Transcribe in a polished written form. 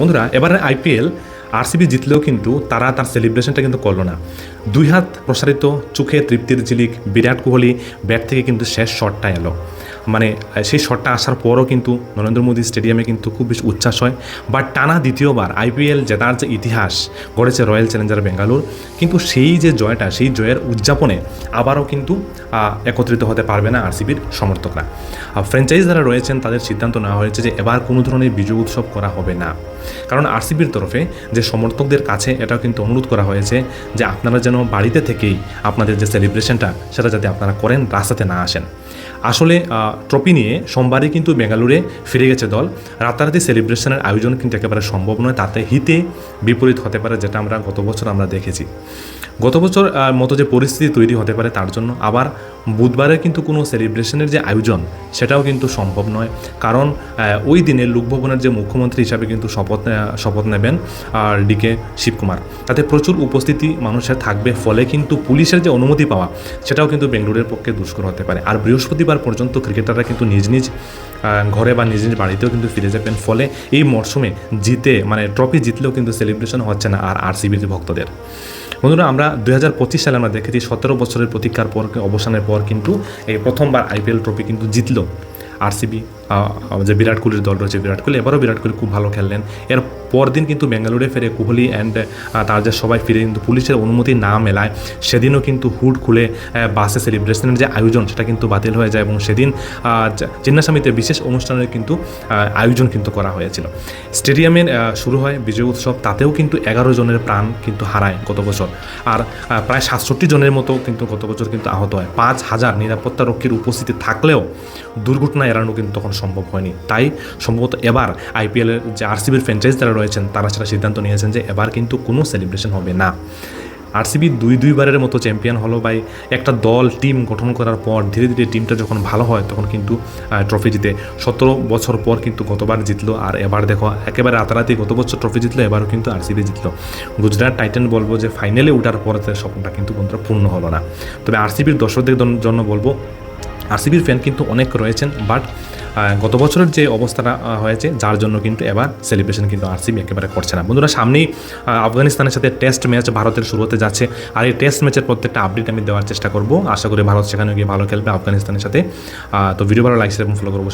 বন্ধুরা, এবারে IPL RCB জিতলেও কিন্তু তারা তার সেলিব্রেশনটা কিন্তু করলো না। দুই হাত প্রসারিত, চোখে তৃপ্তির ঝিলিক, বিরাট কোহলি ব্যাট থেকে কিন্তু শেষ শটটা এলো। মানে সেই শটটা আসার পরও কিন্তু নরেন্দ্র মোদী স্টেডিয়ামে কিন্তু খুব বেশি উচ্ছ্বাস হয়। বাট টানা দ্বিতীয়বার আইপিএল জেতার যে ইতিহাস গড়েছে রয়্যাল চ্যালেঞ্জার বেঙ্গালুর, কিন্তু সেই যে জয়টা, সেই জয়ের উদযাপনে আবারও কিন্তু একত্রিত হতে পারবে না আরসিবির সমর্থকরা। ফ্র্যাঞ্চাইজ যারা রয়েছেন তাদের সিদ্ধান্ত নেওয়া হয়েছে যে এবার কোনো ধরনের বিজয় উৎসব করা হবে না। কারণ আরসিবির তরফে যে সমর্থকদের কাছে এটাও কিন্তু অনুরোধ করা হয়েছে যে আপনারা যেন বাড়িতে থেকেই আপনাদের যে সেলিব্রেশনটা সেটা যাতে আপনারা করেন, রাস্তাতে না আসেন। আসলে ট্রফি নিয়ে সোমবারই কিন্তু বেঙ্গালুরে ফিরে গেছে দল। রাতারাতি সেলিব্রেশনের আয়োজন কিন্তু একেবারে সম্ভব নয়, তাতে হিতে বিপরীত হতে পারে, যেটা আমরা গত বছর আমরা দেখেছি। গত বছর মতো যে পরিস্থিতি তৈরি হতে পারে তার জন্য আবার বুধবারে কিন্তু কোনো সেলিব্রেশনের যে আয়োজন সেটাও কিন্তু সম্ভব নয়। কারণ ওই দিনে লোকভবনের যে মুখ্যমন্ত্রী হিসাবে কিন্তু শপথ নেবেন আর ডিকে শিবকুমার, তাতে প্রচুর উপস্থিতি মানুষের থাকবে, ফলে কিন্তু পুলিশের যে অনুমতি পাওয়া সেটাও কিন্তু বেঙ্গালুরের পক্ষে দুষ্কর হতে পারে। আর বৃহস্পতিবার পর্যন্ত ক্রিকেটাররা কিন্তু নিজ নিজ ঘরে বা নিজ নিজ বাড়িতেও কিন্তু ফিরে যাবেন। ফলে এই মরশুমে ট্রফি জিতলেও কিন্তু সেলিব্রেশন হচ্ছে না আর আরসিবির ভক্তদের। বন্ধুরা, আমরা 2025 সালে আমরা দেখেছি 17 বছরের প্রতীক্ষার পর অবসানের পর কিন্তু এই প্রথমবার আইপিএল ট্রফি কিন্তু জিতল আরসিবি। যে বিরাট কোহলির দল রয়েছে, বিরাট কোহলি, এবারও বিরাট কোহলি খুব ভালো খেললেন। এর পরদিন কিন্তু বেঙ্গালুরে ফিরে কোহলি অ্যান্ড তার যে সবাই ফিরে কিন্তু পুলিশের অনুমতি না মেলায় সেদিনও কিন্তু হুড খুলে বাসে সেলিব্রেশনের যে আয়োজন সেটা কিন্তু বাতিল হয়ে যায় এবং সেদিন চিন্নাস্বামীতে বিশেষ অনুষ্ঠানের কিন্তু আয়োজন কিন্তু করা হয়েছিল। স্টেডিয়ামের শুরু হয় বিজয় উৎসব, তাতেও কিন্তু 11 জনের প্রাণ কিন্তু হারায় গত বছর। আর প্রায় 67 জনের মতো কিন্তু গত বছর কিন্তু আহত হয়। 5000 নিরাপত্তারক্ষীর উপস্থিতি থাকলেও দুর্ঘটনা এড়ানো কিন্তু তখন সম্ভব হয়নি। তাই সম্ভবত এবার আইপিএলের যে আরসিবির ফ্র্যাঞ্চাইজ যারা রয়েছেন তারা সেটা সিদ্ধান্ত নিয়েছেন যে এবার কিন্তু কোনো সেলিব্রেশন হবে না। আরসিবি দুইবারের মতো চ্যাম্পিয়ন হলো। একটা দল টিম গঠন করার পর ধীরে ধীরে টিমটা যখন ভালো হয় তখন কিন্তু ট্রফি জিতে। 17 বছর পর কিন্তু গতবার জিতলো, আর এবার দেখো একেবারে রাতারাতি গত বছর ট্রফি জিতলো, এবারও কিন্তু আরসিবি জিতলো। গুজরাট টাইটান বলবো যে ফাইনালে ওঠার পরে স্বপ্নটা কিন্তু বন্ধুরা পূর্ণ হলো না। তবে আরসিবির দর্শকদের জন্য বলবো, আরসিবির ফ্যান কিন্তু অনেক রয়েছেন, বাট গত বছরের যে অবস্থাটা হয়েছে যার জন্য কিন্তু এবার সেলিব্রেশন কিন্তু আরসিবি একেবারে করছে না। বন্ধুরা, সামনেই আফগানিস্তানের সাথে টেস্ট ম্যাচ ভারতের শুরু হতে যাচ্ছে, আর এই টেস্ট ম্যাচের প্রত্যেকটা আপডেট আমি দেওয়ার চেষ্টা করব। আশা করি ভারত সেখানে গিয়ে ভালো খেলবে আফগানিস্তানের সাথে। তো ভিডিও ভালো লাগছে এবং ফলো করবো।